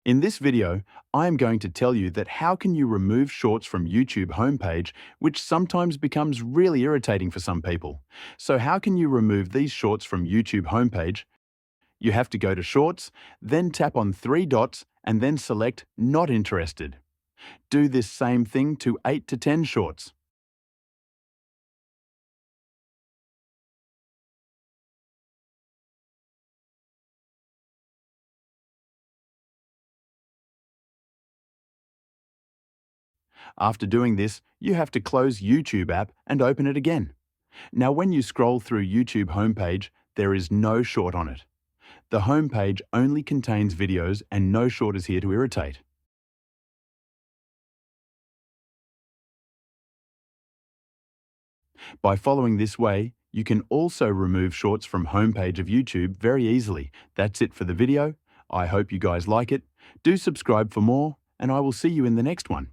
In this video, I am going to tell you that how can you remove shorts from YouTube homepage, which sometimes becomes really irritating for some people. So how can you remove these shorts from YouTube homepage? You have to go to Shorts, then tap on three dots and then select Not Interested. Do this same thing to 8 to 10 shorts. After doing this, you have to close YouTube app and open it again. Now when you scroll through YouTube homepage, there is no short on it. The homepage only contains videos and no short is here to irritate. By following this way, you can also remove shorts from homepage of YouTube very easily. That's it for the video. I hope you guys like it. Do subscribe for more, and I will see you in the next one.